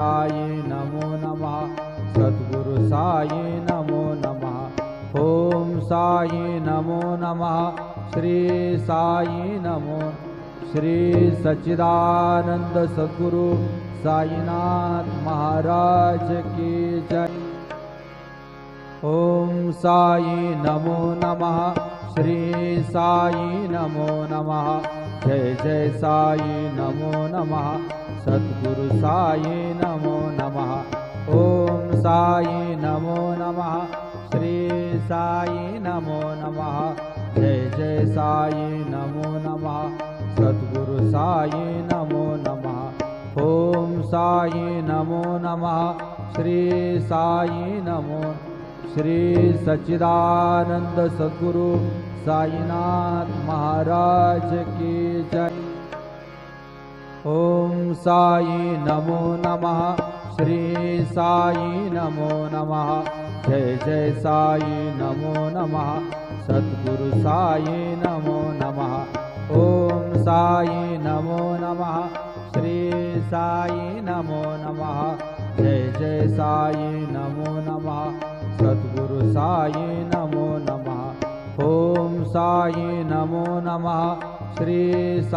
साई नमो नमः सद्गुरु साई नमो नमः ओम साई नमो नमः श्री साई नमो श्री सच्चिदानंद सद्गुरु साईनाथ महाराज की जय। ओम साई नमो नमः श्री साई नमो नमः जय जय साई नमो नमः सद्गुरु साई नमो नमः ओम साई नमो नमः श्री साई नमो नमः जय जय साई नमो नमः सद्गुरु साई नमो नमः ओम साई नमो नमः श्री साई नमो श्री सच्चिदानंद सद्गुरु साईनाथ महाराज की जय। ओम साई नमो नमः श्री साई नमो नमः जय जय साई नमो नमः सद्गुरु साई नमो नमः ओम साई नमो नमः श्री साई नमो नमः जय जय साई नमो नमः सद्गुरु साई नमो नमः ओम साई नमो नमः श्री